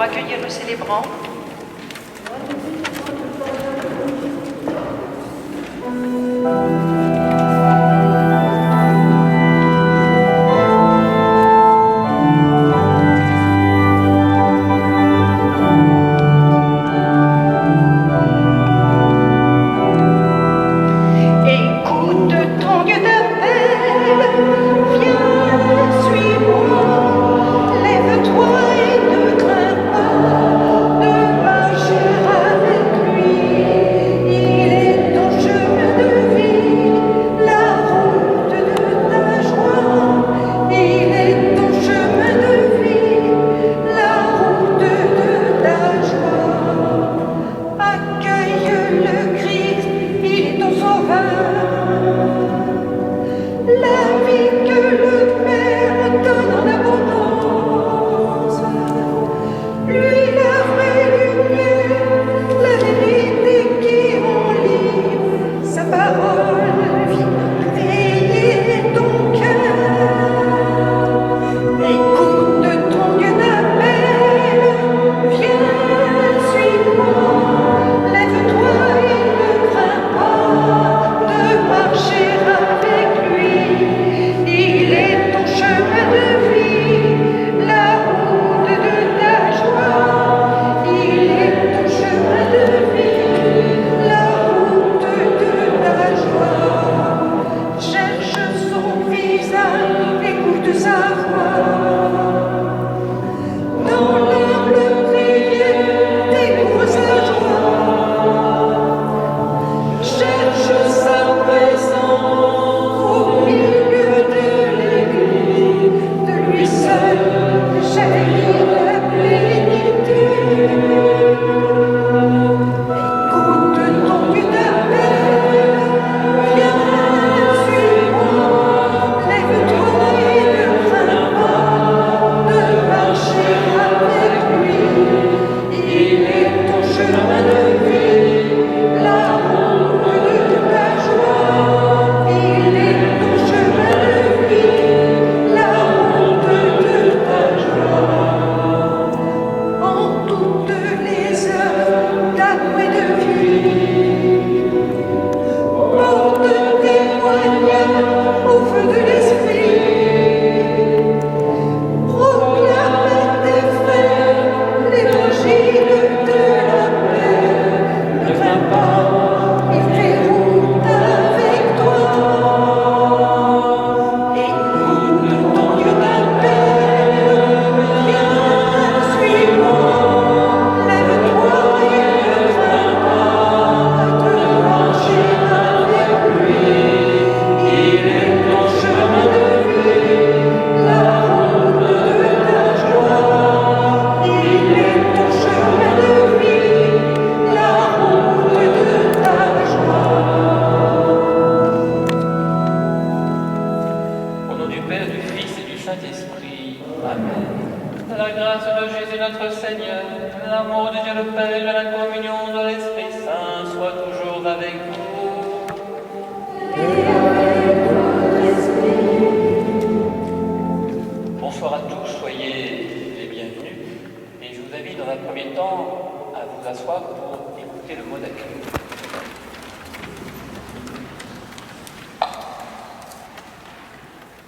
accueillir le célébrant.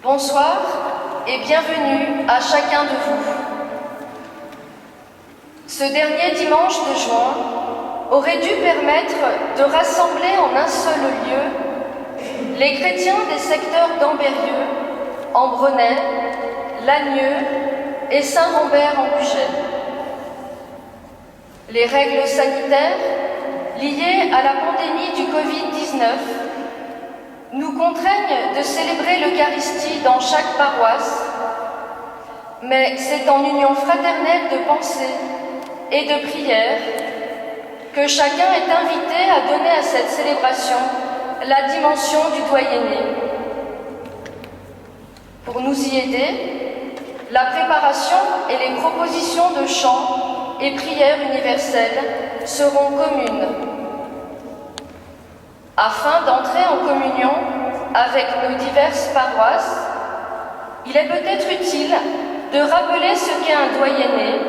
Bonsoir et bienvenue à chacun de vous. Ce dernier dimanche de juin aurait dû permettre de rassembler en un seul lieu les chrétiens des secteurs d'Ambérieu, Ambronay, Lagneux et Saint-Rambert-en-Bugey. Les règles sanitaires liées à la pandémie du Covid-19 nous contraignent de célébrer l'Eucharistie dans chaque paroisse, mais c'est en union fraternelle de pensée et de prière que chacun est invité à donner à cette célébration la dimension du doyenné. Pour nous y aider, la préparation et les propositions de chants et prières universelles seront communes. Afin d'entrer en communion avec nos diverses paroisses, il est peut-être utile de rappeler ce qu'est un doyenné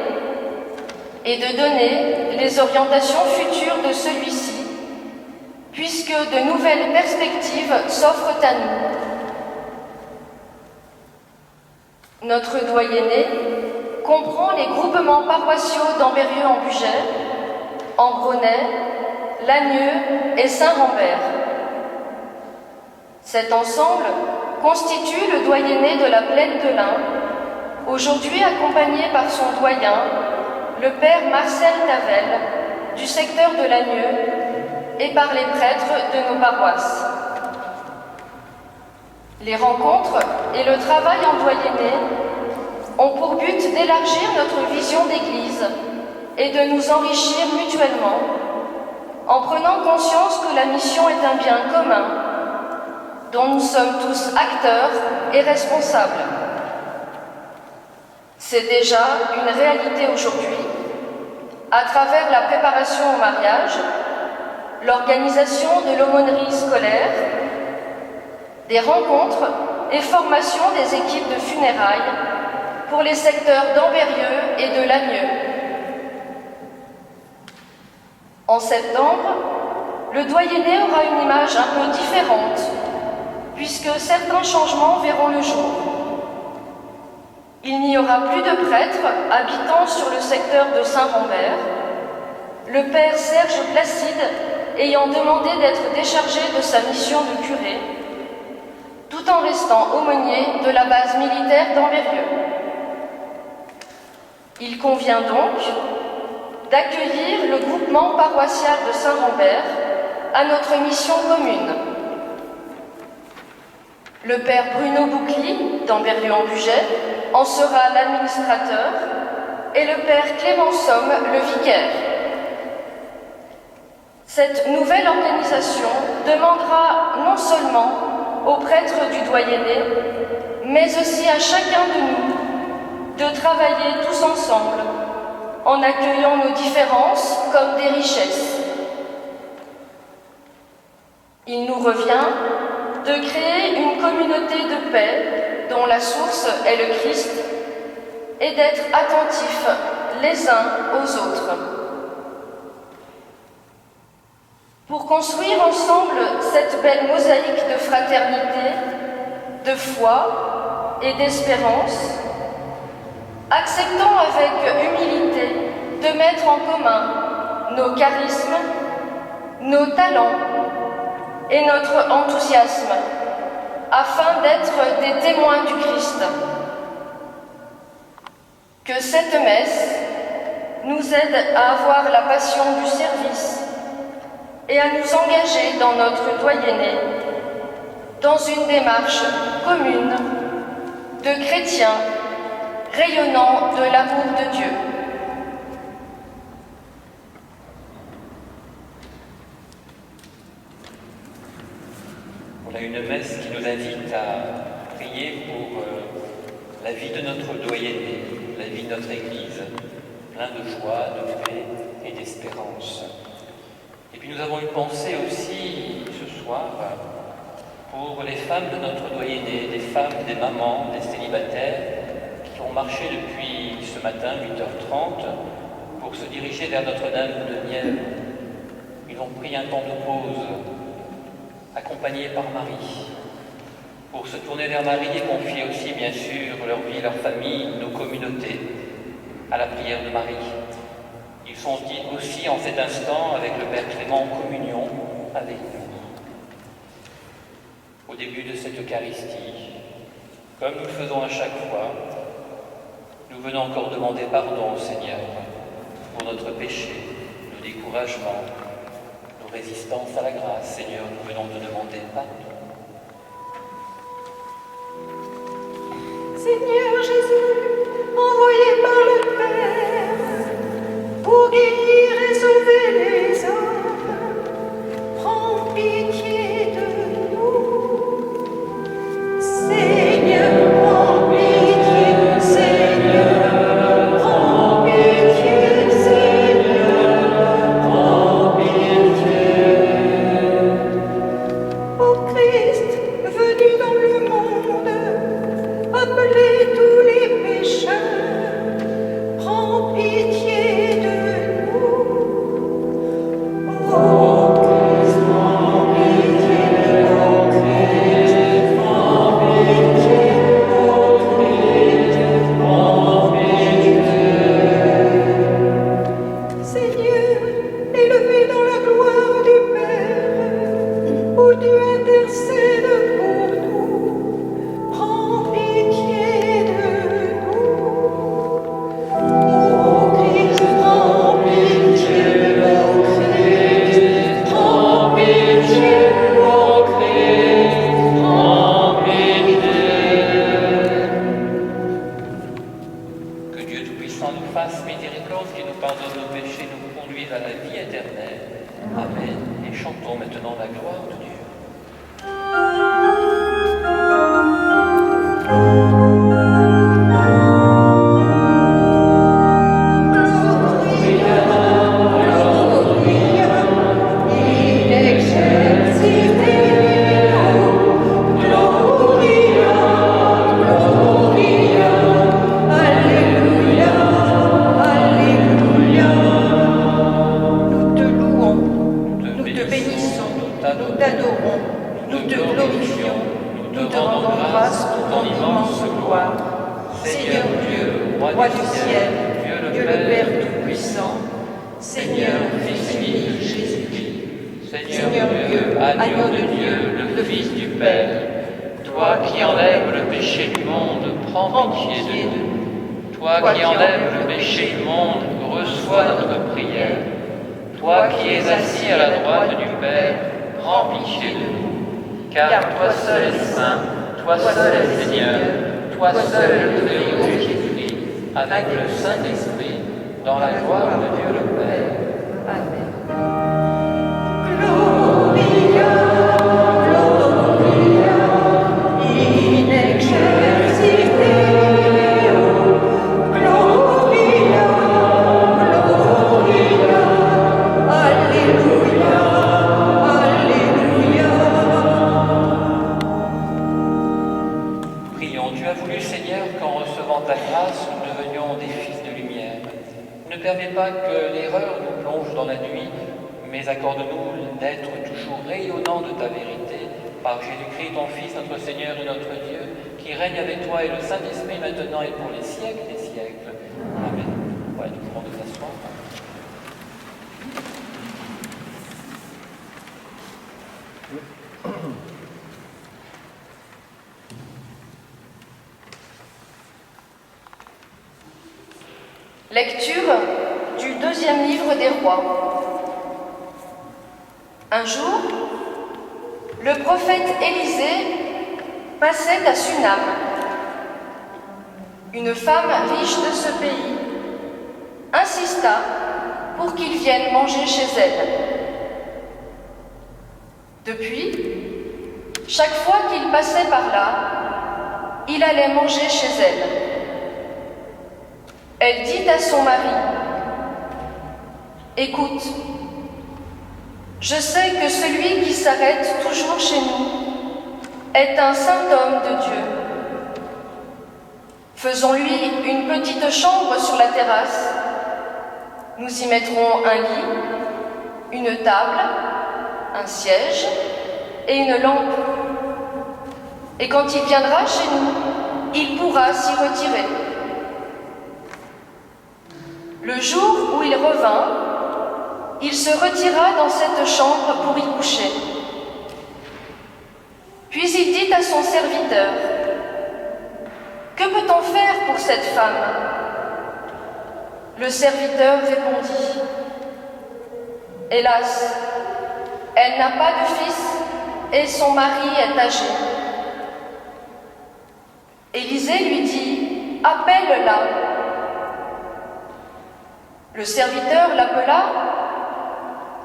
et de donner les orientations futures de celui-ci, puisque de nouvelles perspectives s'offrent à nous. Notre doyenné comprend les groupements paroissiaux d'Ambérieu-en-Bugey, Ambronay, Lagneux et Saint-Rambert. Cet ensemble constitue le doyenné de la Plaine de l'Ain, aujourd'hui accompagné par son doyen, le père Marcel Tavel, du secteur de Lagneux, et par les prêtres de nos paroisses. Les rencontres et le travail en doyenné ont pour but d'élargir notre vision d'Église et de nous enrichir mutuellement, en prenant conscience que la mission est un bien commun, dont nous sommes tous acteurs et responsables. C'est déjà une réalité aujourd'hui, à travers la préparation au mariage, l'organisation de l'aumônerie scolaire, des rencontres et formations des équipes de funérailles pour les secteurs d'Ambérieu et de Lagneux. En septembre, le doyenné aura une image un peu différente, puisque certains changements verront le jour. Il n'y aura plus de prêtres habitant sur le secteur de Saint-Rambert, le père Serge Placide ayant demandé d'être déchargé de sa mission de curé, tout en restant aumônier de la base militaire d'Ambérieu. Il convient donc d'accueillir le groupement paroissial de Saint-Rambert à notre mission commune. Le père Bruno Boucli, d'Ambérieu-en-Bugey, en sera l'administrateur, et le père Clément Somme, le vicaire. Cette nouvelle organisation demandera non seulement aux prêtres du doyenné, mais aussi à chacun de nous de travailler tous ensemble, en accueillant nos différences comme des richesses. Il nous revient de créer une communauté de paix dont la source est le Christ et d'être attentifs les uns aux autres. Pour construire ensemble cette belle mosaïque de fraternité, de foi et d'espérance, acceptons avec humilité de mettre en commun nos charismes, nos talents et notre enthousiasme, afin d'être des témoins du Christ. Que cette messe nous aide à avoir la passion du service et à nous engager dans notre doyenné, dans une démarche commune de chrétiens rayonnant de l'amour de Dieu. Voilà une messe qui nous invite à prier pour la vie de notre doyenné, la vie de notre Église, plein de joie, de paix et d'espérance. Et puis nous avons une pensée aussi ce soir pour les femmes de notre doyenné, des femmes, des mamans, des célibataires qui ont marché depuis ce matin, 8h30, pour se diriger vers Notre-Dame de Nièvre. Ils ont pris un temps de pause, accompagnés par Marie, pour se tourner vers Marie et confier aussi, bien sûr, leur vie, leur famille, nos communautés, à la prière de Marie. Ils sont aussi en cet instant, avec le Père Clément, en communion avec nous. Au début de cette Eucharistie, comme nous le faisons à chaque fois, nous venons encore demander pardon au Seigneur pour notre péché, nos découragements, nos résistances à la grâce. Seigneur, nous venons te demander pardon. Seigneur Jésus, envoyé par le Père pour guérir et sauver les hommes, prends pitié de nous. Seigneur, prends pitié, Seigneur, prends pitié, Seigneur, prends pitié. Ô Christ, venu dans le monde, appelez tous pardonne nos péchés, nous conduise à la vie éternelle. Amen. Et chantons maintenant la gloire de Dieu. Roi du ciel, Dieu le Père Tout-Puissant, Seigneur, Fils unique, Jésus-Christ, Seigneur Dieu, agneau de Dieu, le Fils du Père, toi qui enlèves le péché du monde, prends pitié de nous. Toi qui enlèves le péché du monde, reçois notre prière. Toi qui es assis à la droite du Père, prends pitié de nous. Car toi seul es saint, toi seul es Seigneur, toi seul es le Très-Haut Jésus-Christ, avec le Saint-Esprit, dans la gloire de Dieu le Père. Amen. Gloria, Gloria, in excelsis Deo. Gloria, Gloria, Alléluia, Alléluia. Prions, tu as voulu, Seigneur, qu'en recevant ta grâce, nous devenions des fils de lumière. Ne permets pas que l'erreur nous plonge dans la nuit, mais accorde-nous d'être toujours rayonnants de ta vérité, par Jésus-Christ, ton Fils, notre Seigneur et notre Dieu, qui règne avec toi et le Saint-Esprit maintenant et pour les siècles des siècles. Amen. Voilà, nous pouvons nous asseoir. Lecture du deuxième livre des rois. Un jour, le prophète Élisée passait à Sunam. Une femme riche de ce pays insista pour qu'il vienne manger chez elle. Depuis, chaque fois qu'il passait par là, il allait manger chez elle. Elle dit à son mari, « Écoute, je sais que celui qui s'arrête toujours chez nous est un saint homme de Dieu. Faisons-lui une petite chambre sur la terrasse. Nous y mettrons un lit, une table, un siège et une lampe. Et quand il viendra chez nous, il pourra s'y retirer. » Le jour où il revint, il se retira dans cette chambre pour y coucher. Puis il dit à son serviteur, « Que peut-on faire pour cette femme ?» Le serviteur répondit, « Hélas, elle n'a pas de fils et son mari est âgé. » Élisée lui dit, « Appelle-la. » Le serviteur l'appela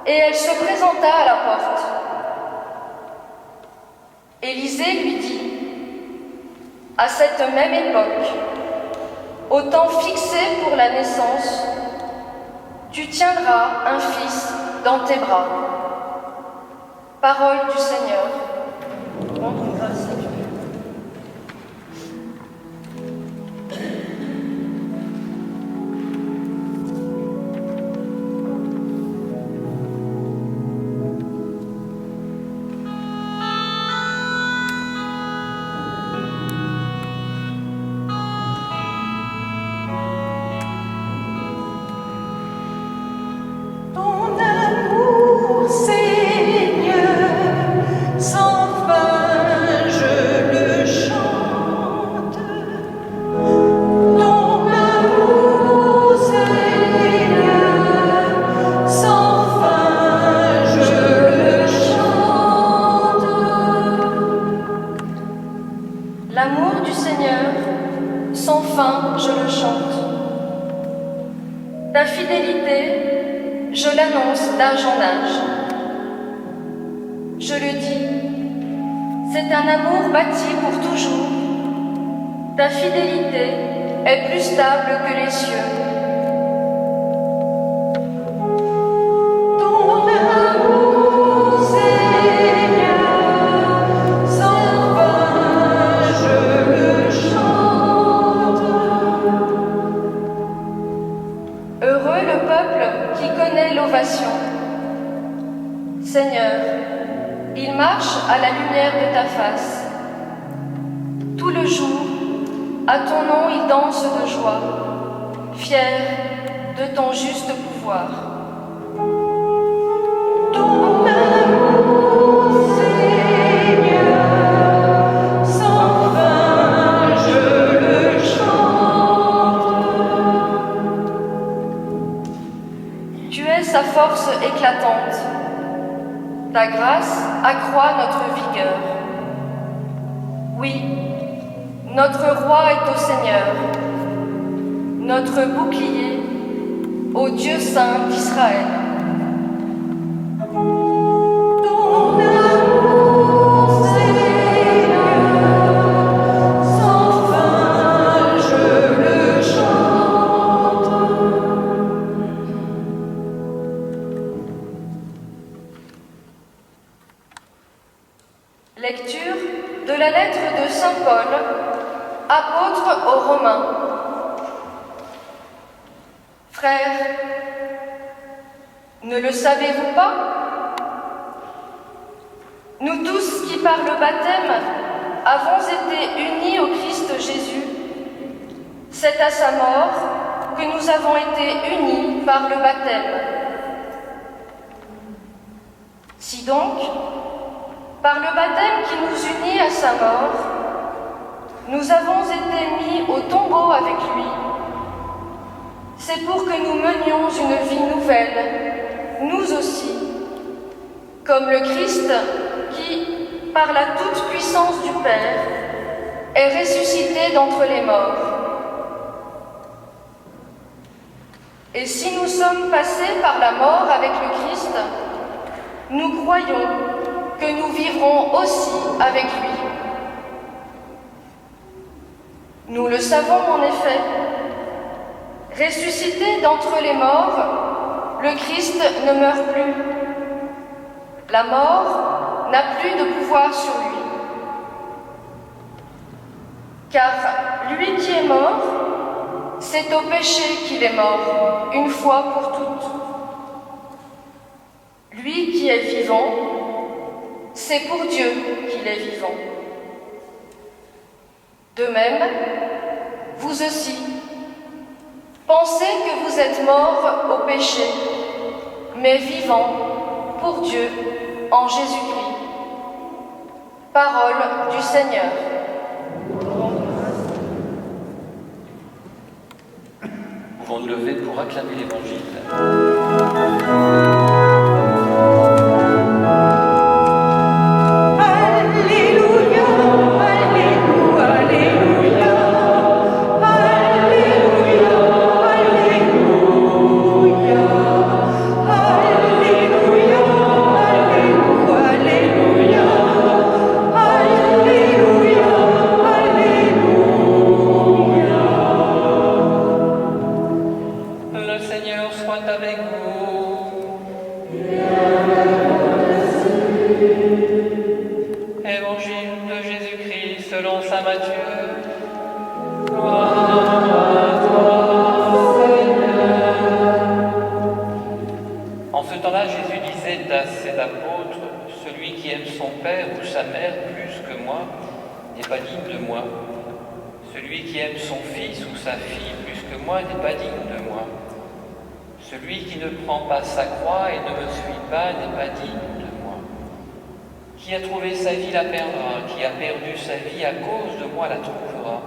et elle se présenta à la porte. Élisée lui dit, « À cette même époque, au temps fixé pour la naissance, tu tiendras un fils dans tes bras. » Parole du Seigneur. Rendons grâce à Dieu. Ton amour, Seigneur, sans fidélité, je l'annonce d'âge en âge. Je le dis, c'est un amour bâti pour toujours. Ta fidélité est plus stable que les cieux. Ton amour, Seigneur, sans fin, je le chante. Heureux le peuple qui connaît l'ovation. Seigneur, il marche à la lumière de ta face. Tout le jour, à ton nom, il danse de joie, fier de ton juste pouvoir. Ton amour, Seigneur, sans fin, je le chante. Tu es sa force éclatante. Ta grâce accroît notre vigueur. Oui, notre roi est au Seigneur, notre bouclier au Dieu saint d'Israël. Ton amour, Seigneur, sans fin, je le chante. Lecture de la lettre de Saint Paul, apôtre aux Romains. Frères, ne le savez-vous pas? Nous tous qui par le baptême avons été unis au Christ Jésus, c'est à sa mort que nous avons été unis par le baptême. Si donc, par le baptême qui nous unit à sa mort, nous avons été mis au tombeau avec lui, c'est pour que nous menions une vie nouvelle, nous aussi, comme le Christ qui, par la toute-puissance du Père, est ressuscité d'entre les morts. Et si nous sommes passés par la mort avec le Christ, nous croyons que nous vivrons aussi avec lui. Nous le savons en effet, ressuscité d'entre les morts, le Christ ne meurt plus. La mort n'a plus de pouvoir sur lui. Car lui qui est mort, c'est au péché qu'il est mort, une fois pour toutes. Lui qui est vivant, c'est pour Dieu qu'il est vivant. De même, vous aussi, pensez que vous êtes morts au péché, mais vivants pour Dieu en Jésus-Christ. Parole du Seigneur. Nous pouvons nous lever pour acclamer l'Évangile. Alléluia, Alléluia, Alléluia, Alléluia, Alléluia, Alléluia, Alléluia, Alléluia, Alléluia. Le Seigneur soit avec vous. Évangile de Jésus-Christ selon saint Matthieu. Gloire à toi, Seigneur. En ce temps-là, Jésus disait à ses apôtres, « Celui qui aime son père ou sa mère plus que moi n'est pas digne de moi. Celui qui aime son fils ou sa fille plus que moi n'est pas digne de moi. Celui qui ne prend pas sa croix et ne me suit pas n'est pas digne de moi. Qui a trouvé sa vie la perdra, qui a perdu sa vie à cause de moi la trouvera.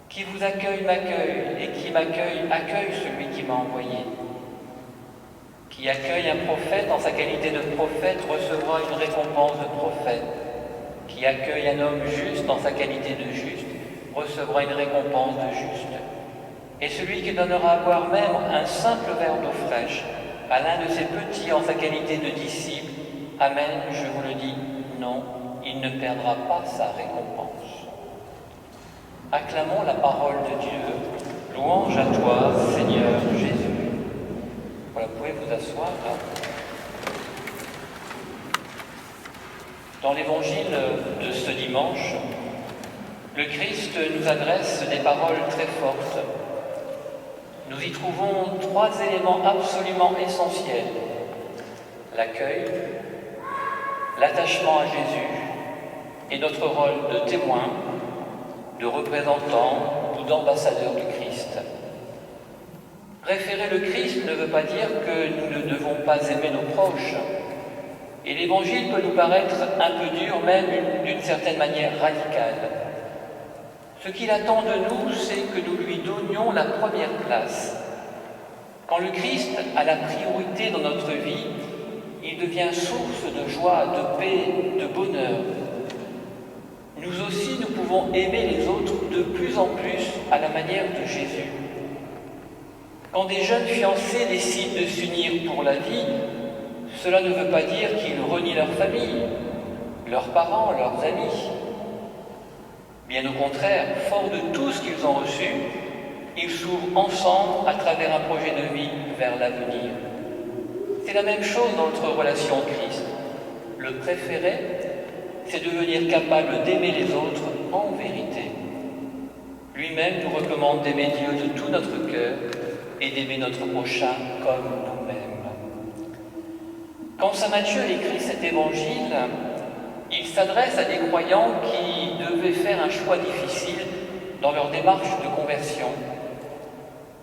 Qui vous accueille m'accueille, et qui m'accueille accueille celui qui m'a envoyé. Qui accueille un prophète en sa qualité de prophète recevra une récompense de prophète. Qui accueille un homme juste en sa qualité de juste recevra une récompense de juste. et celui qui donnera à boire même un simple verre d'eau fraîche à l'un de ses petits en sa qualité de disciple, amen, je vous le dis, non, il ne perdra pas sa récompense. Acclamons la parole de Dieu. Louange à toi, Seigneur Jésus. Voilà, vous pouvez vous asseoir là. Dans l'évangile de ce dimanche, le Christ nous adresse des paroles très fortes. Nous y trouvons trois éléments absolument essentiels: l'accueil, l'attachement à Jésus et notre rôle de témoin, de représentant ou d'ambassadeur du Christ. Préférer le Christ ne veut pas dire que nous ne devons pas aimer nos proches. Et l'Évangile peut nous paraître un peu dur, même d'une certaine manière radicale. Ce qu'il attend de nous, c'est que nous lui donnions la première place. Quand le Christ a la priorité dans notre vie, il devient source de joie, de paix, de bonheur. Nous aussi, nous pouvons aimer les autres de plus en plus à la manière de Jésus. Quand des jeunes fiancés décident de s'unir pour la vie, cela ne veut pas dire qu'ils renient leur famille, leurs parents, leurs amis. Bien au contraire, forts de tout ce qu'ils ont reçu, ils s'ouvrent ensemble à travers un projet de vie vers l'avenir. C'est la même chose dans notre relation au Christ. Le préféré, c'est devenir capable d'aimer les autres en vérité. Lui-même nous recommande d'aimer Dieu de tout notre cœur et d'aimer notre prochain comme nous-mêmes. Quand saint Matthieu écrit cet évangile, il s'adresse à des croyants qui devaient faire un choix difficile dans leur démarche de conversion.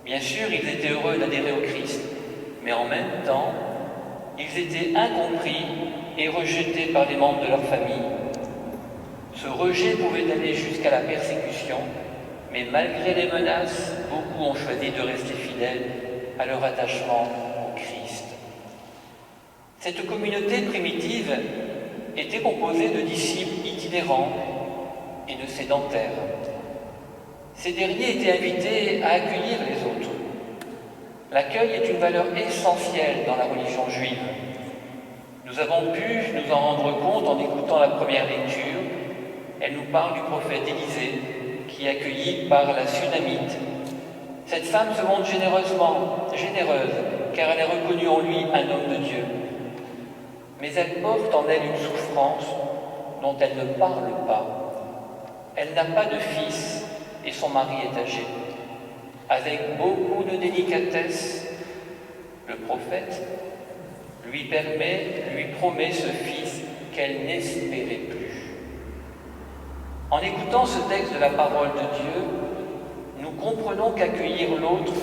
Bien sûr, ils étaient heureux d'adhérer au Christ, mais en même temps, ils étaient incompris et rejetés par les membres de leur famille. Ce rejet pouvait aller jusqu'à la persécution, mais malgré les menaces, beaucoup ont choisi de rester fidèles à leur attachement au Christ. Cette communauté primitive était composée de disciples itinérants et de sédentaires. Ces derniers étaient invités à accueillir les autres. L'accueil est une valeur essentielle dans la religion juive. Nous avons pu nous en rendre compte en écoutant la première lecture. Elle nous parle du prophète Élisée, qui est accueilli par la Sunamite. Cette femme se montre généreuse, car elle a reconnu en lui un homme de Dieu. Mais elle porte en elle une souffrance dont elle ne parle pas. Elle n'a pas de fils et son mari est âgé. Avec beaucoup de délicatesse, le prophète lui promet ce fils qu'elle n'espérait plus. En écoutant ce texte de la parole de Dieu, nous comprenons qu'accueillir l'autre,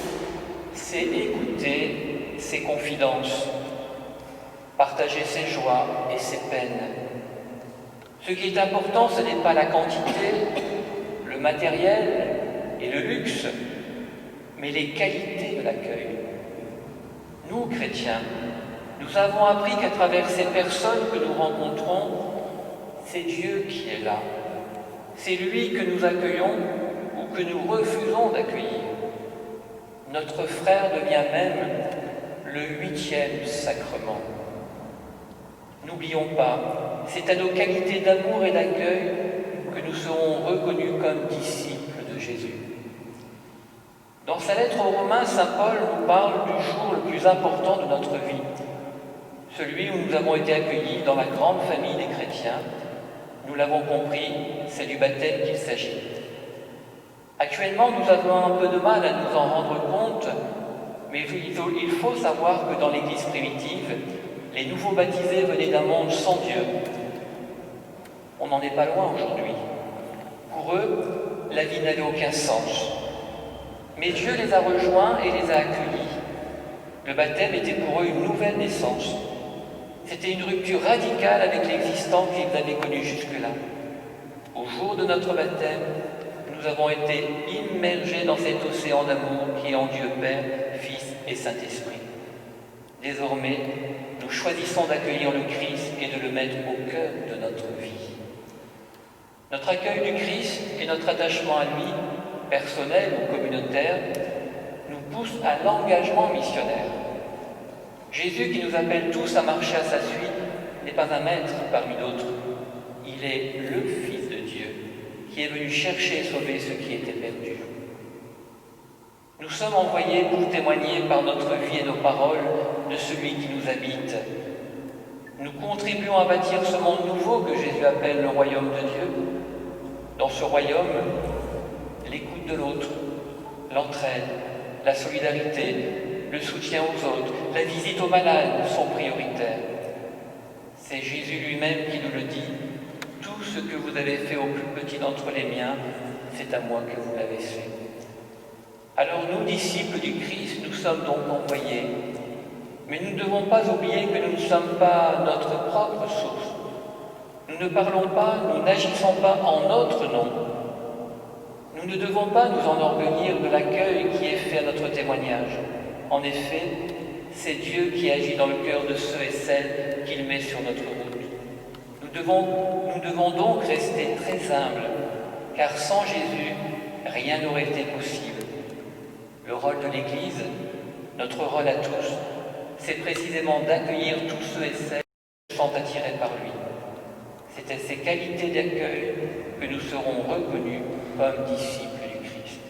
c'est écouter ses confidences, partager ses joies et ses peines. Ce qui est important, ce n'est pas la quantité, le matériel et le luxe, mais les qualités de l'accueil. Nous, chrétiens, nous avons appris qu'à travers ces personnes que nous rencontrons, c'est Dieu qui est là. C'est lui que nous accueillons ou que nous refusons d'accueillir. Notre frère devient même le 8e sacrement. N'oublions pas, c'est à nos qualités d'amour et d'accueil que nous serons reconnus comme disciples de Jésus. Dans sa lettre aux Romains, saint Paul nous parle du jour le plus important de notre vie, celui où nous avons été accueillis dans la grande famille des chrétiens. Nous l'avons compris, c'est du baptême qu'il s'agit. Actuellement, nous avons un peu de mal à nous en rendre compte, mais il faut savoir que dans l'Église primitive, les nouveaux baptisés venaient d'un monde sans Dieu. On n'en est pas loin aujourd'hui. Pour eux, la vie n'avait aucun sens. Mais Dieu les a rejoints et les a accueillis. Le baptême était pour eux une nouvelle naissance. C'était une rupture radicale avec l'existence qu'ils avaient connue jusque-là. Au jour de notre baptême, nous avons été immergés dans cet océan d'amour qui est en Dieu Père, Fils et Saint-Esprit. Désormais, nous choisissons d'accueillir le Christ et de le mettre au cœur de notre vie. Notre accueil du Christ et notre attachement à lui, personnel ou communautaire, pousse à l'engagement missionnaire. Jésus, qui nous appelle tous à marcher à sa suite, n'est pas un maître parmi d'autres. Il est le Fils de Dieu, qui est venu chercher et sauver ceux qui étaient perdus. Nous sommes envoyés pour témoigner par notre vie et nos paroles de celui qui nous habite. Nous contribuons à bâtir ce monde nouveau que Jésus appelle le royaume de Dieu. Dans ce royaume, l'écoute de l'autre, l'entraide, la solidarité, le soutien aux autres, la visite aux malades sont prioritaires. C'est Jésus lui-même qui nous le dit. Tout ce que vous avez fait au plus petit d'entre les miens, c'est à moi que vous l'avez fait. Alors nous, disciples du Christ, nous sommes donc envoyés. Mais nous ne devons pas oublier que nous ne sommes pas notre propre source. Nous ne parlons pas, nous n'agissons pas en notre nom. Nous ne devons pas nous enorgueillir de l'accueil qui est fait à notre témoignage. En effet, c'est Dieu qui agit dans le cœur de ceux et celles qu'il met sur notre route. Nous devons donc rester très humbles, car sans Jésus, rien n'aurait été possible. Le rôle de l'Église, notre rôle à tous, c'est précisément d'accueillir tous ceux et celles qui sont attirés par lui. C'est à ces qualités d'accueil que nous serons reconnus comme disciples du Christ.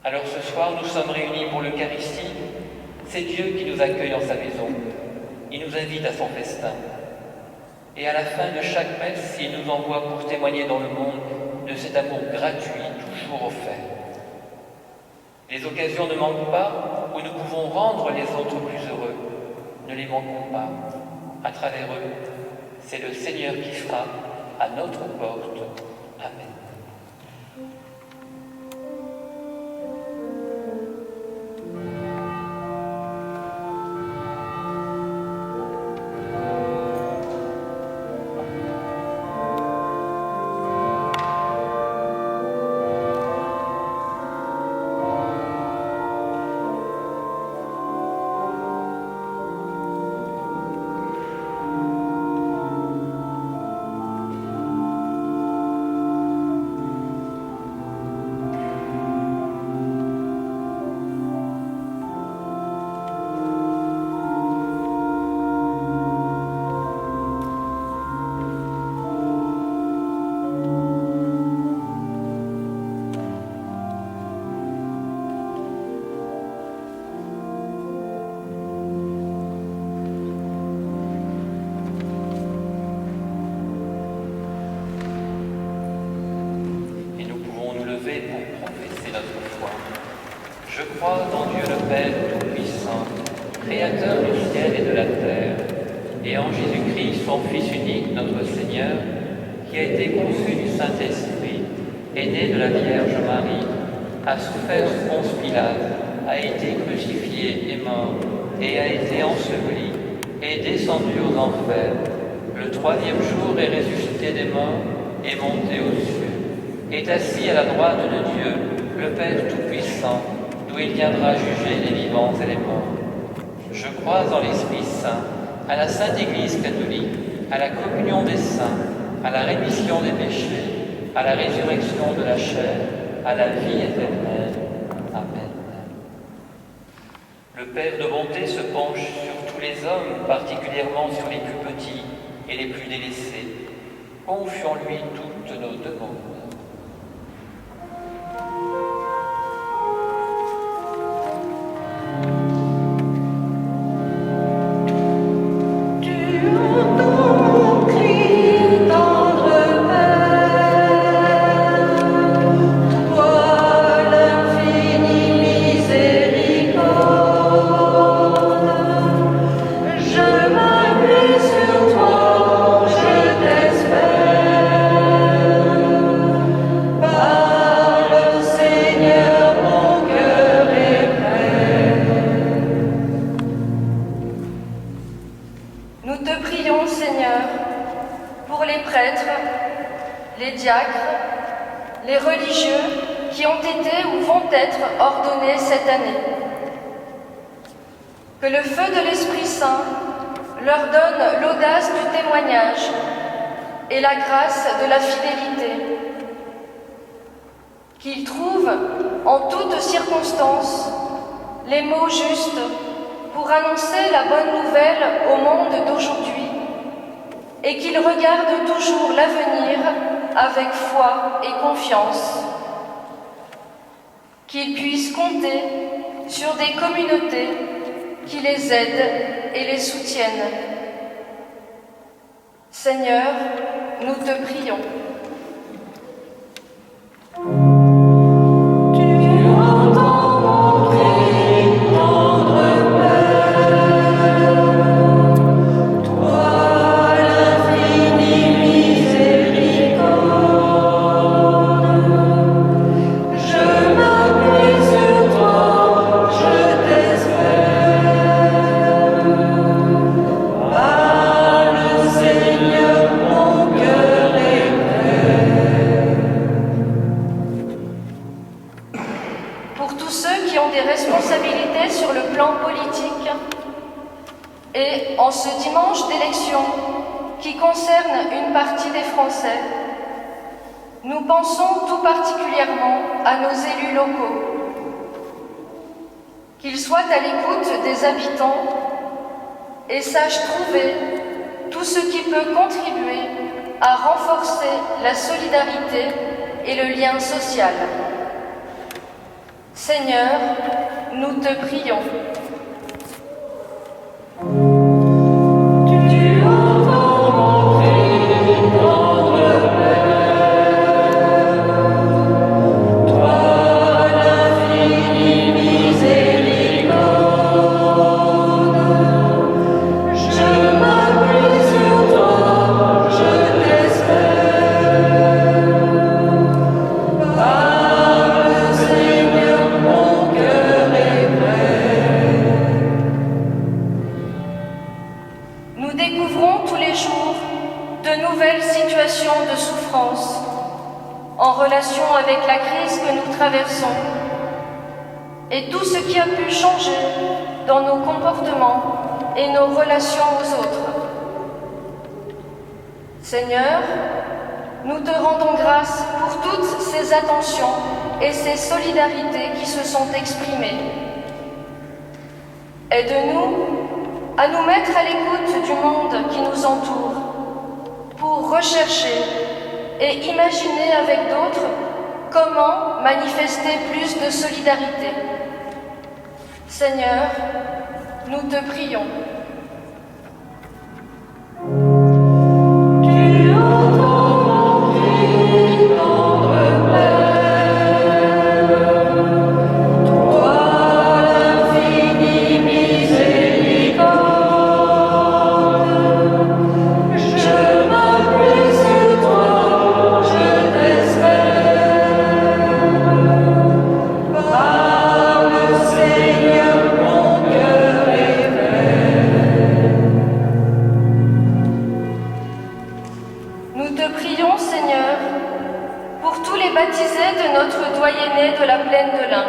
Alors ce soir, nous sommes réunis pour l'Eucharistie. C'est Dieu qui nous accueille dans sa maison. Il nous invite à son festin. Et à la fin de chaque messe, il nous envoie pour témoigner dans le monde de cet amour gratuit, toujours offert. Les occasions ne manquent pas où nous pouvons rendre les autres plus heureux. Ne les manquons pas. À travers eux, c'est le Seigneur qui frappe à notre porte. Amen. Pour professer notre foi. Je crois dans Dieu le Père Tout-Puissant, Créateur du ciel et de la terre, et en Jésus-Christ, son Fils unique, notre Seigneur, qui a été conçu du Saint-Esprit, est né de la Vierge Marie, a souffert sous Ponce Pilate, a été crucifié et mort, et a été enseveli, est descendu aux enfers. Le troisième jour est ressuscité des morts, et monté aux cieux. Est assis à la droite de Dieu, le Père Tout-Puissant, d'où il viendra juger les vivants et les morts. Je crois en l'Esprit Saint, à la Sainte Église catholique, à la communion des saints, à la rémission des péchés, à la résurrection de la chair, à la vie éternelle. Amen. Le Père de bonté se penche sur tous les hommes, particulièrement sur les plus petits et les plus délaissés. Confions-lui toutes nos demandes. les diacres, les religieux qui ont été ou vont être ordonnés cette année. Que le feu de l'Esprit Saint leur donne l'audace du témoignage et la grâce de la fidélité. Qu'ils trouvent en toutes circonstances les mots justes pour annoncer la bonne nouvelle au monde d'aujourd'hui et qu'il regarde toujours l'avenir avec foi et confiance. Qu'ils puissent compter sur des communautés qui les aident et les soutiennent. Seigneur, nous te prions. Et en ce dimanche d'élection qui concerne une partie des Français, nous pensons tout particulièrement à nos élus locaux. Qu'ils soient à l'écoute des habitants et sachent trouver tout ce qui peut contribuer à renforcer la solidarité et le lien social. Seigneur, nous te prions. Nous découvrons tous les jours de nouvelles situations de souffrance en relation avec la crise que nous traversons et tout ce qui a pu changer dans nos comportements et nos relations aux autres. Seigneur, nous te rendons grâce pour toutes ces attentions et ces solidarités qui se sont exprimées. Aide-nous à nous mettre à l'écoute du monde qui nous entoure pour rechercher et imaginer avec d'autres comment manifester plus de solidarité. Seigneur, nous te prions. Nous te prions, Seigneur, pour tous les baptisés de notre doyenné de la plaine de l'Ain.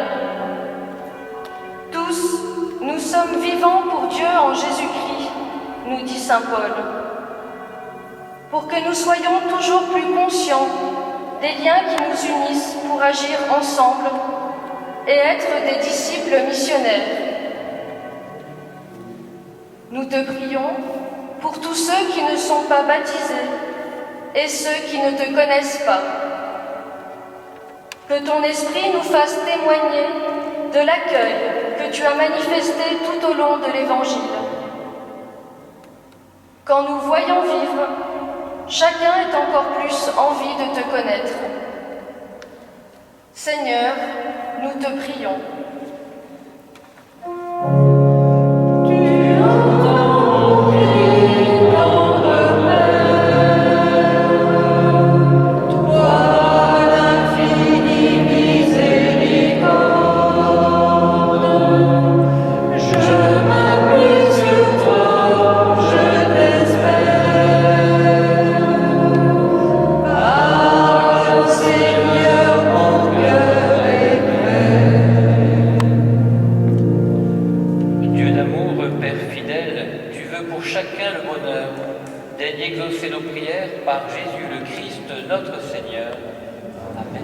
Tous, nous sommes vivants pour Dieu en Jésus-Christ, nous dit saint Paul. Pour que nous soyons toujours plus conscients des liens qui nous unissent pour agir ensemble et être des disciples missionnaires. Nous te prions pour tous ceux qui ne sont pas baptisés et ceux qui ne te connaissent pas. Que ton esprit nous fasse témoigner de l'accueil que tu as manifesté tout au long de l'Évangile. Quand nous voyons vivre, chacun est encore plus envie de te connaître. Seigneur, nous te prions. Daigne exaucer nos prières par Jésus le Christ, notre Seigneur. Amen.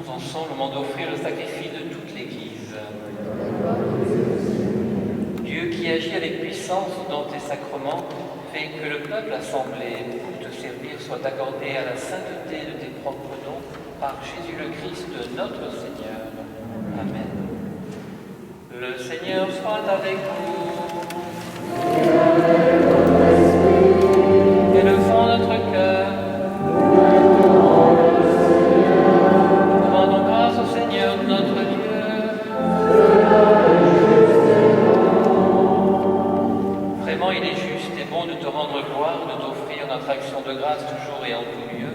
Prions ensemble au moment d'offrir le sacrifice de toute l'Église. Dieu qui agit avec puissance dans tes sacrements, fais que le peuple assemblé pour te servir soit accordé à la sainteté de tes propres dons par Jésus le Christ, notre Seigneur. Amen. Le Seigneur soit avec vous. Élevons notre cœur. Rendons grâce au Seigneur notre Dieu. Vraiment, il est juste et bon de te rendre gloire, de t'offrir notre action de grâce toujours et en tout lieu.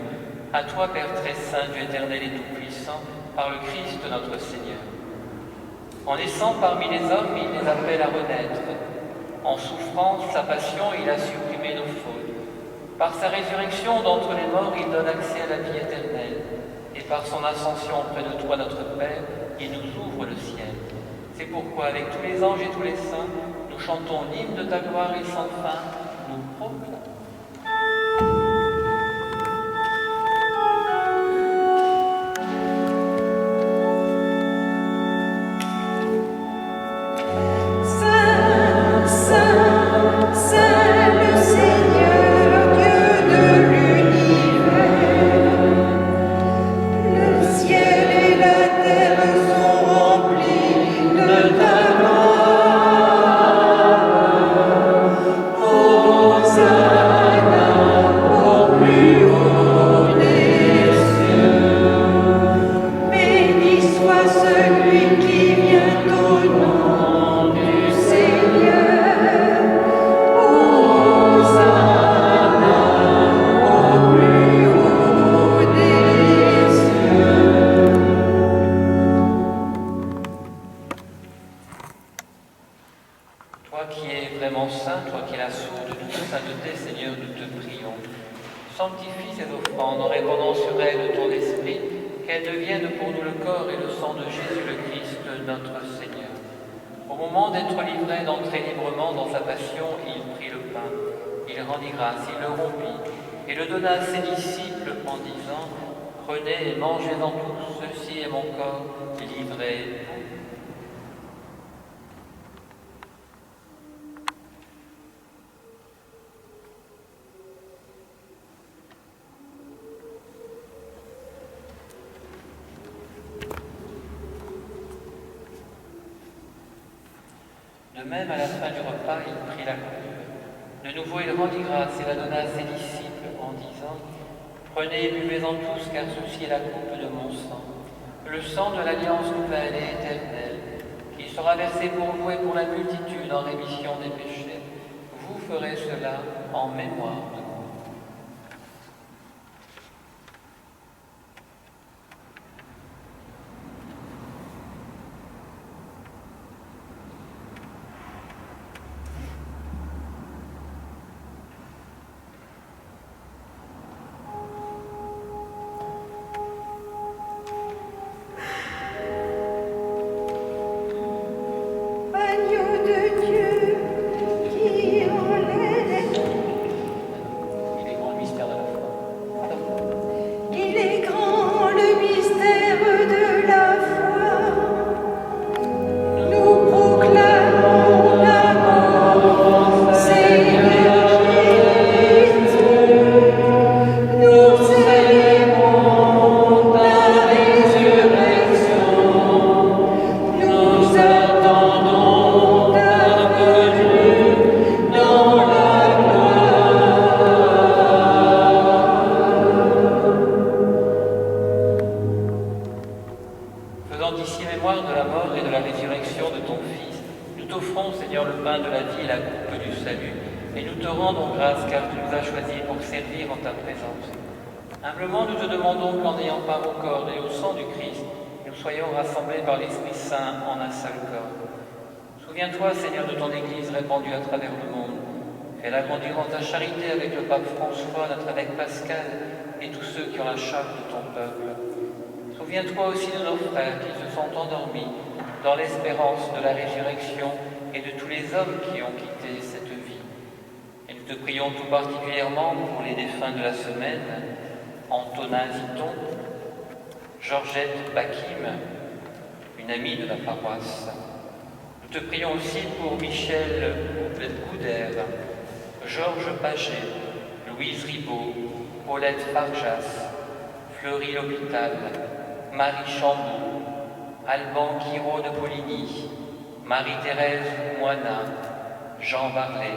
À toi, Père très saint, Dieu éternel et tout-puissant, par le Christ notre Seigneur. En naissant parmi les hommes, il les appelle à renaître. En souffrant sa passion, il a supprimé nos fautes. Par sa résurrection d'entre les morts, il donne accès à la vie éternelle. Et par son ascension auprès de toi, notre Père, il nous ouvre le ciel. C'est pourquoi, avec tous les anges et tous les saints, nous chantons l'hymne de ta gloire et sans fin, nous proclamons. Toi qui es vraiment saint, toi qui es la source de toute sainteté, Seigneur, nous te prions. Sanctifie ces offrandes en répandant sur elles ton esprit, qu'elles deviennent pour nous le corps et le sang de Jésus le Christ, notre Seigneur. Au moment d'être livré, d'entrer librement dans sa passion, il prit le pain, il rendit grâce, il le rompit et le donna à ses disciples en disant « Prenez et mangez-en tous, ceci est mon corps livré pour vous. » De même, à la fin du repas, il prit la coupe. De nouveau, il rendit grâce et la donna à ses disciples en disant « Prenez et buvez-en tous, car ceci est la coupe de mon sang, le sang de l'alliance nouvelle et éternelle, qui sera versé pour vous et pour la multitude en rémission des péchés. Vous ferez cela en mémoire de moi. » Humblement, nous te demandons qu'en ayant part au corps et au sang du Christ, nous soyons rassemblés par l'Esprit Saint en un seul corps. Souviens-toi, Seigneur, de ton Église répandue à travers le monde. Fais-la grandir en ta charité avec le pape François, notre évêque Pascal et tous ceux qui ont la charge de ton peuple. Souviens-toi aussi de nos frères qui se sont endormis dans l'espérance de la résurrection et de tous les hommes qui ont quitté cette vie. Et nous te prions tout particulièrement pour les défunts de la semaine. Antonin Ziton, Georgette Bakim, une amie de la paroisse. Nous te prions aussi pour Michel Goudère, Georges Paget, Louise Ribaud, Paulette Farjas, Fleury L'Hôpital, Marie Chambaud, Alban Quiraud de Poligny, Marie-Thérèse Moina, Jean Varlet.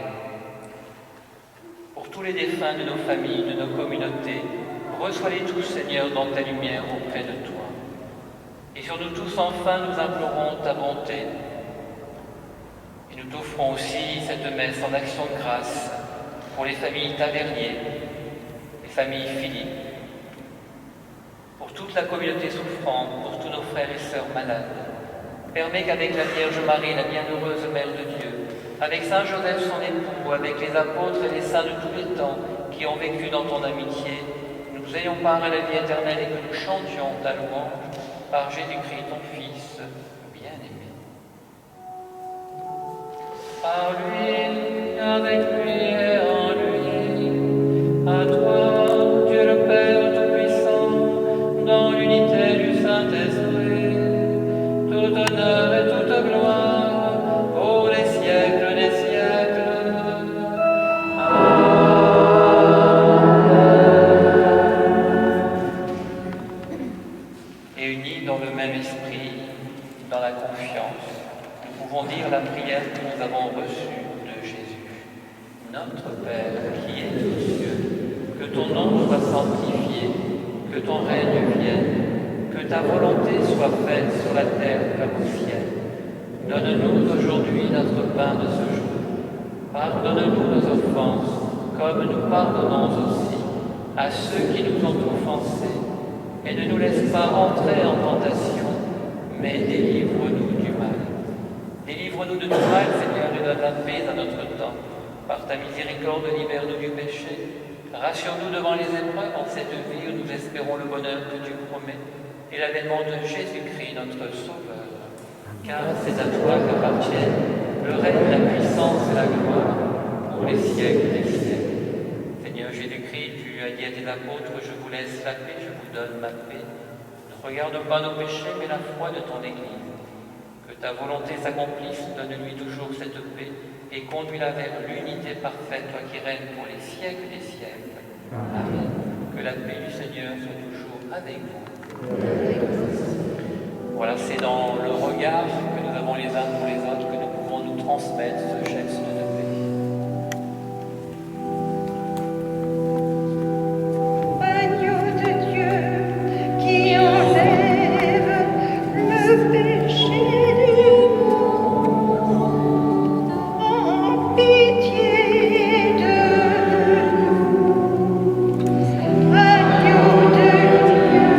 Pour tous les défunts de nos familles, de nos communautés, reçois-les tous, Seigneur, dans ta lumière auprès de toi. Et sur nous tous, enfin, nous implorons ta bonté. Et nous t'offrons aussi cette messe en action de grâce pour les familles Tavernier, les familles Philippe, pour toute la communauté souffrante, pour tous nos frères et sœurs malades. Permets qu'avec la Vierge Marie, la bienheureuse Mère de Dieu, avec Saint Joseph son époux, avec les apôtres et les saints de tous les temps qui ont vécu dans ton amitié, nous ayons part à la vie éternelle et que nous chantions ta louange par Jésus-Christ, ton Fils bien-aimé. Par lui, avec lui et en lui, à toi, Dieu le Père Tout-Puissant, dans l'unité du Saint-Esprit, tout honneur et toute gloire, pour les siècles des siècles. Et unis dans le même esprit, dans la confiance, nous pouvons dire la prière que nous avons reçue de Jésus. Notre Père qui es aux cieux, que ton nom soit sanctifié, que ton règne vienne, que ta volonté soit faite sur la terre comme au ciel. Donne-nous aujourd'hui notre pain de ce jour. Pardonne-nous nos offenses, comme nous pardonnons aussi à ceux qui nous ont offensés. Et ne nous laisse pas entrer en tentation, mais délivre-nous du mal. Délivre-nous de tout mal, Seigneur, et donne la paix à notre temps. Par ta miséricorde, libère-nous du péché. Rassure-nous devant les épreuves en cette vie où nous espérons le bonheur que tu promets et l'avènement de Jésus-Christ, notre Sauveur. Car c'est à toi qu'appartiennent le règne, la puissance et la gloire pour les siècles des siècles. Seigneur Jésus-Christ, tu as dit à tes apôtres, je vous laisse la paix, je vous donne ma paix. Ne regarde pas nos péchés, mais la foi de ton Église. Que ta volonté s'accomplisse, donne-lui toujours cette paix et conduis-la vers l'unité parfaite, toi qui règnes pour les siècles des siècles. Amen. Que la paix du Seigneur soit toujours avec vous. Voilà, c'est dans le regard que nous avons les uns pour les autres que nous pouvons nous transmettre ce geste de paix. Agneau de Dieu qui enlève le péché du monde, en pitié de nous. Agneau de Dieu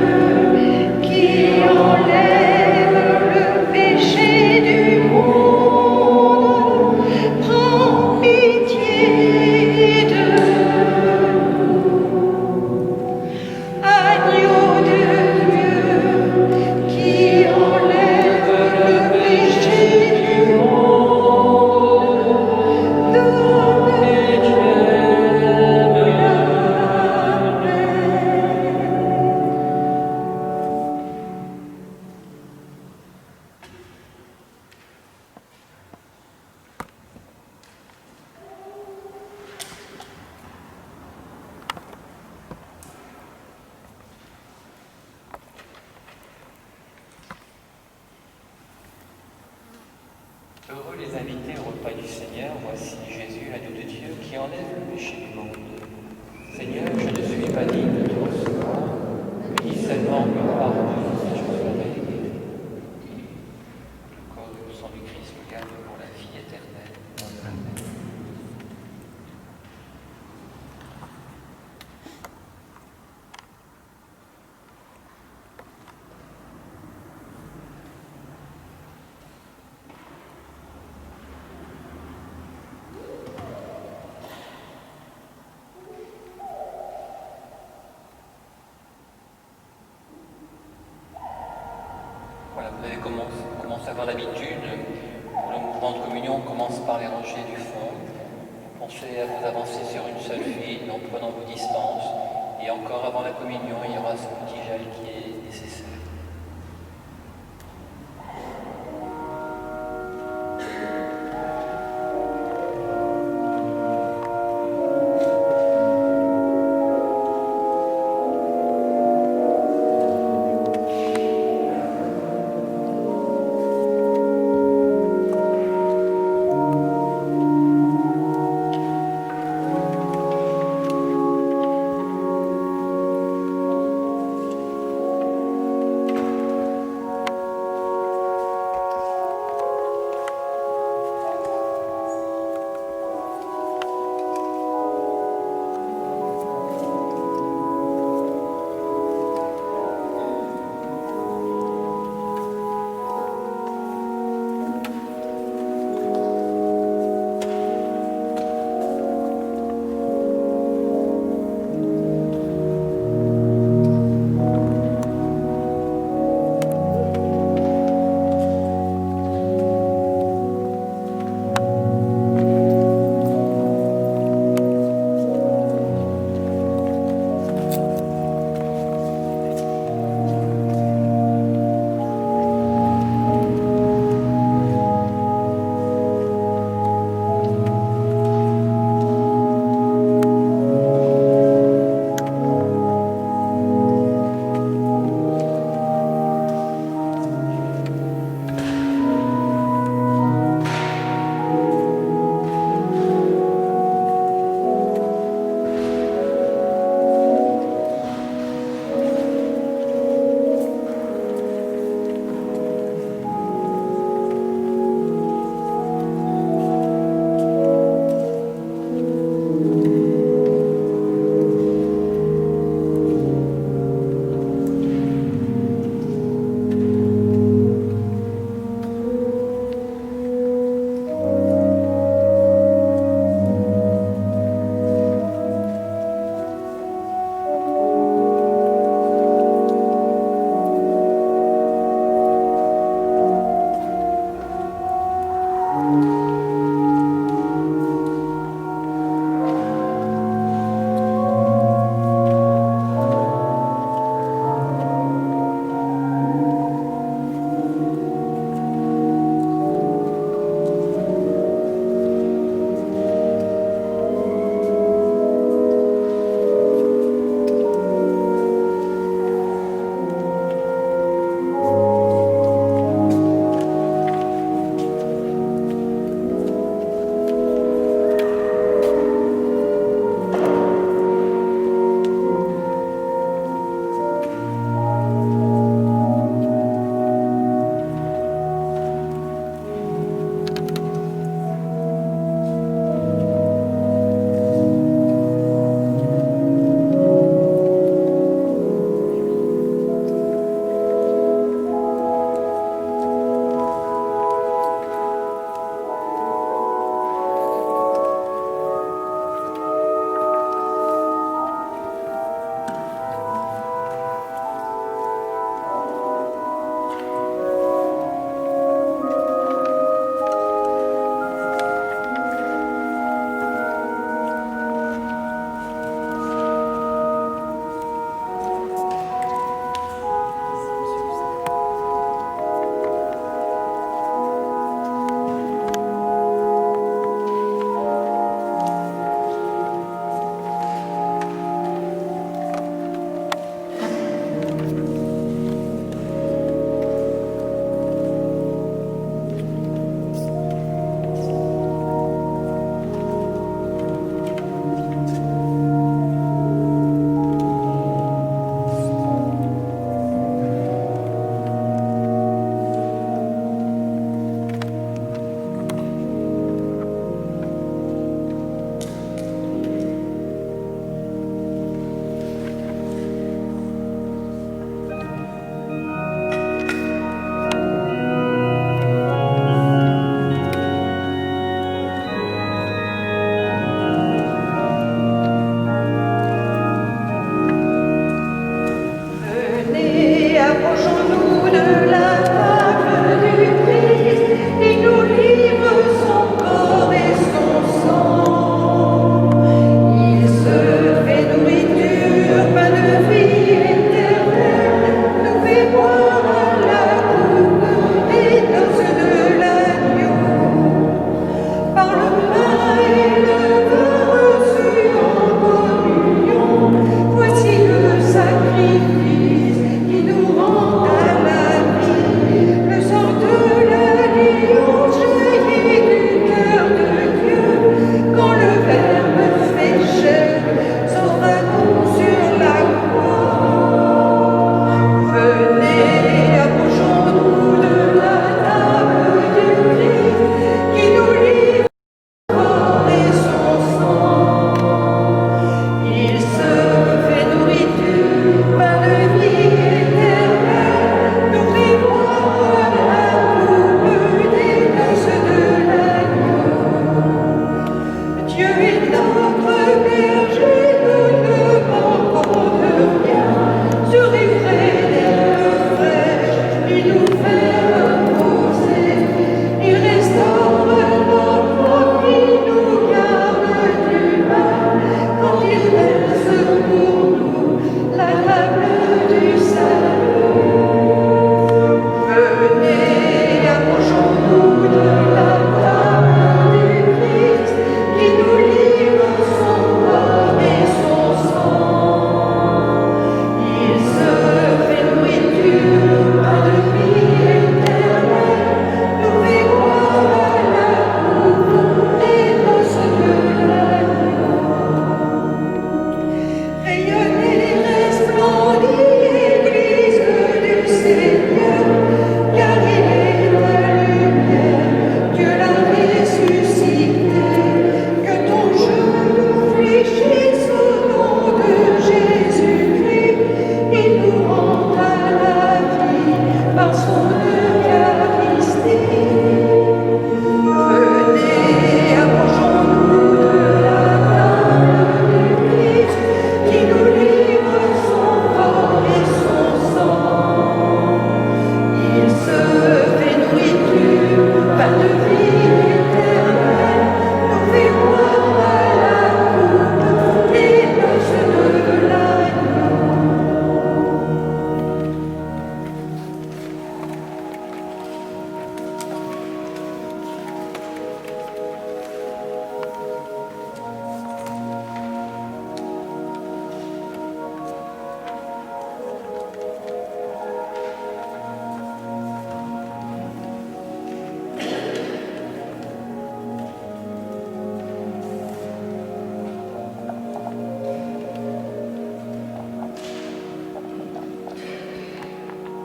qui enlève le péché du monde, prends pitié de nous. Agneau de Dieu qui enlève le péché du monde, donne-nous la paix. Heureux les invités au repas du Seigneur, voici Jésus, l'agneau de Dieu, qui enlève le péché du monde. Seigneur, je ne suis pas digne de te recevoir, mais dis seulement une parole et je serai guéri. Le corps et le sang du Christ me garde pour la vie éternelle. Amen. Voilà, vous avez commencé à avoir l'habitude. Pour le mouvement de communion, on commence par les rangées du fond. Pensez à vous avancer sur une seule file en prenant vos distances. Et encore avant la communion, il y aura ce petit gel qui est nécessaire.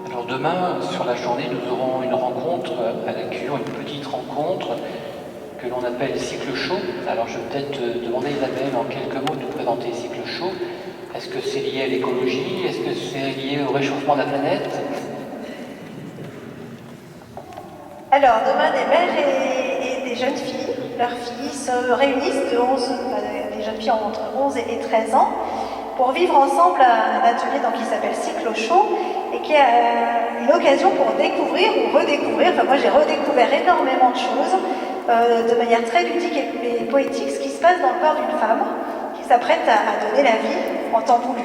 Alors demain, sur la journée, nous aurons une rencontre à la cure, une petite rencontre que l'on appelle cycle chaud. Alors je vais peut-être demander à Isabelle en quelques mots de nous présenter cycle chaud. Est-ce que c'est lié à l'écologie? Est-ce que c'est lié au réchauffement de la planète? Alors, demain, des mères et des jeunes filles, leurs filles se réunissent des jeunes filles entre 11 et 13 ans, pour vivre ensemble un atelier qui s'appelle Cycle au chaud, et qui est une occasion pour découvrir ou redécouvrir, moi j'ai redécouvert énormément de choses, de manière très ludique et poétique, ce qui se passe dans le corps d'une femme qui s'apprête à donner la vie en temps voulu.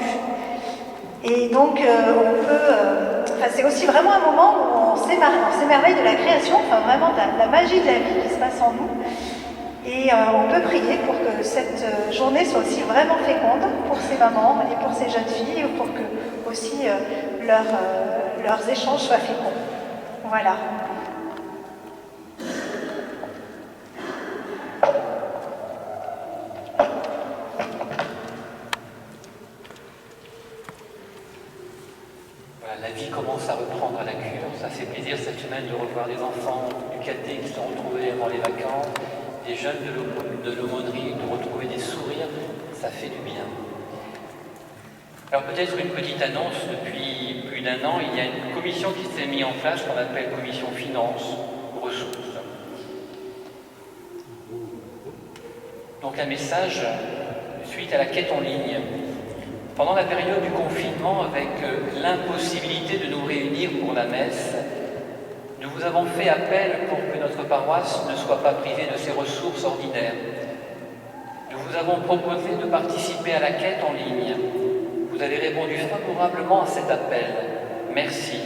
Et donc, c'est aussi vraiment un moment où on s'émerveille de la création, vraiment de la magie de la vie qui se passe en nous. Et on peut prier pour que cette journée soit aussi vraiment féconde pour ces mamans et pour ces jeunes filles, pour que aussi leurs échanges soient féconds. Voilà. La vie commence à reprendre à la cure. Ça fait plaisir cette semaine de revoir des enfants du caté qui se sont retrouvés avant les vacances, des jeunes de l'aumônerie, de retrouver des sourires, ça fait du bien. Alors peut-être une petite annonce, depuis plus d'1 an, il y a une commission qui s'est mise en place qu'on appelle commission finances, ressources. Donc un message suite à la quête en ligne. Pendant la période du confinement, avec l'impossibilité de nous réunir pour la messe, nous vous avons fait appel pour que notre paroisse ne soit pas privée de ses ressources ordinaires. Nous vous avons proposé de participer à la quête en ligne. Vous avez répondu favorablement à cet appel. Merci,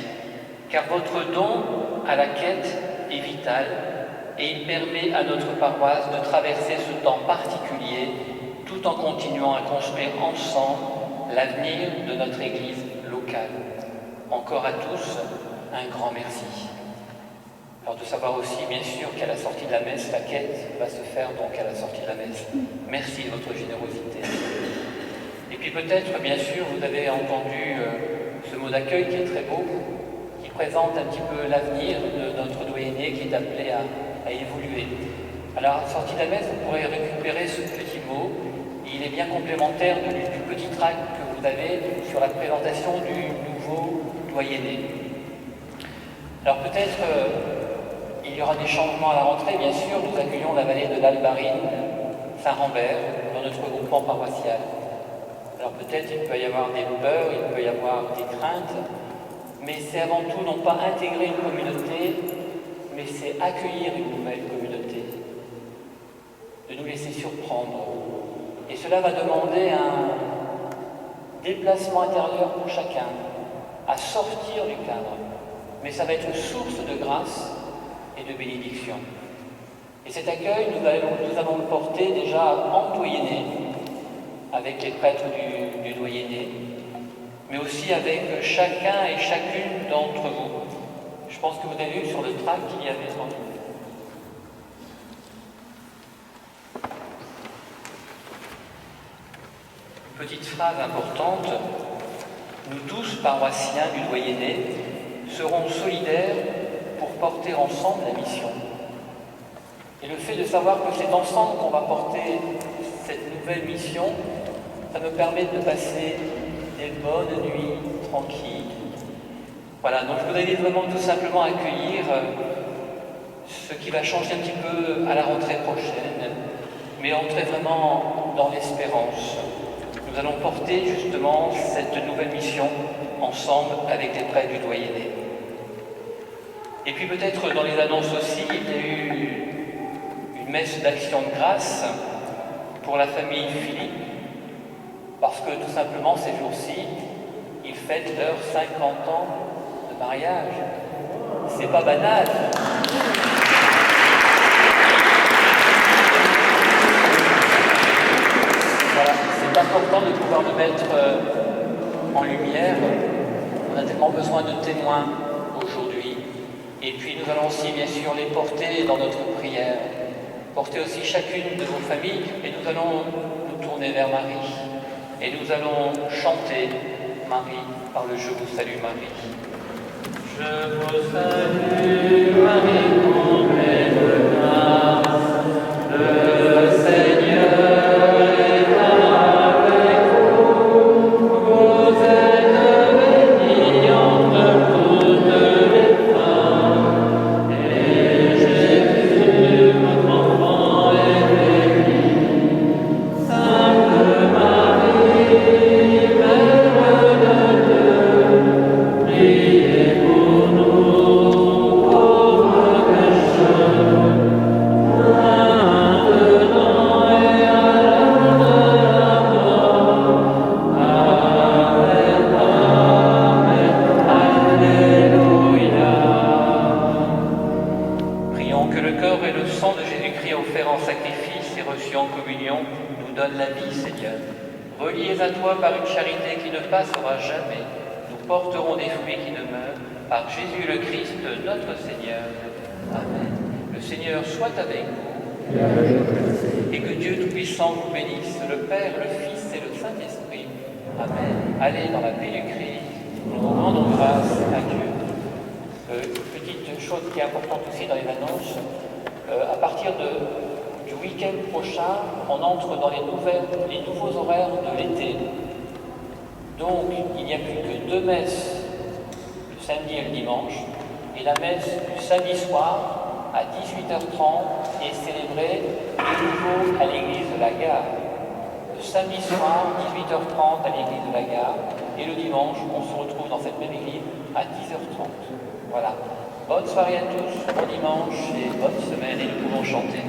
car votre don à la quête est vital et il permet à notre paroisse de traverser ce temps particulier tout en continuant à construire ensemble l'avenir de notre Église locale. Encore à tous, un grand merci. Alors de savoir aussi, bien sûr, qu'à la sortie de la messe, la quête va se faire donc à la sortie de la messe. Merci de votre générosité. Et puis peut-être, bien sûr, vous avez entendu ce mot d'accueil qui est très beau, qui présente un petit peu l'avenir de notre doyenné qui est appelé à évoluer. Alors à la sortie de la messe, vous pourrez récupérer ce petit mot. Il est bien complémentaire du petit tract que vous avez sur la présentation du nouveau doyenné. Alors peut-être il y aura des changements à la rentrée, bien sûr. Nous accueillons la vallée de l'Albarine, Saint-Rambert, dans notre groupement paroissial. Alors peut-être il peut y avoir des peurs, il peut y avoir des craintes, mais c'est avant tout non pas intégrer une communauté, mais c'est accueillir une nouvelle communauté, de nous laisser surprendre. Et cela va demander un déplacement intérieur pour chacun, à sortir du cadre. Mais ça va être source de grâce et de bénédiction. Et cet accueil, nous allons le porter déjà en doyenné, avec les prêtres du doyenné, mais aussi avec chacun et chacune d'entre vous. Je pense que vous avez vu sur le tract qu'il y avait devant nous. Petite phrase importante, nous tous, paroissiens du doyenné, serons solidaires pour porter ensemble la mission. Et le fait de savoir que c'est ensemble qu'on va porter cette nouvelle mission, ça me permet de passer des bonnes nuits tranquilles. Voilà, donc je voudrais vraiment tout simplement accueillir ce qui va changer un petit peu à la rentrée prochaine, mais entrer vraiment dans l'espérance. Nous allons porter justement cette nouvelle mission ensemble avec les prêtres du doyenné. Et puis peut-être dans les annonces aussi, il y a eu une messe d'action de grâce pour la famille Philippe, parce que tout simplement ces jours-ci, ils fêtent leurs 50 ans de mariage. C'est pas banal. Voilà, c'est important de pouvoir le mettre en lumière. On a tellement besoin de témoins aujourd'hui. Et puis nous allons aussi bien sûr les porter dans notre prière. Porter aussi chacune de vos familles et nous allons nous tourner vers Marie. Et nous allons chanter Marie par le Je vous salue Marie. Je vous salue Marie, comblée de grâce, le Seigneur est avec vous. Vous êtes bénie entre toutes les femmes, et Jésus, votre enfant, est béni. Sainte Marie, Mère de Dieu, priez pour nous pauvres pécheurs, maintenant et à l'heure de la mort. Amen, Amen, Alléluia. Prions que le corps et le sang de Jésus-Christ offert en sacrifice et reçu en communion nous donne la vie, Seigneur. Reliés à toi par une charité qui ne passera jamais, nous porterons des fruits qui demeurent par Jésus le Christ, notre Seigneur. Amen. Le Seigneur soit avec vous et que Dieu Tout-Puissant vous bénisse, le Père, le Fils et le Saint-Esprit. Amen. Allez dans la paix du Christ. Nous rendons grâce à Dieu. Petite chose qui est importante aussi dans les annonces, à partir du week-end prochain, on entre dans les nouveaux horaires de l'été. Donc, il n'y a plus que 2 messes, le samedi et le dimanche, et la messe du samedi soir à 18h30 est célébrée de nouveau à l'église de la Gare. Le samedi soir, 18h30 à l'église de la Gare, et le dimanche, on se retrouve dans cette même église à 10h30. Voilà. Bonne soirée à tous, bon dimanche et bonne semaine, et nous pouvons chanter.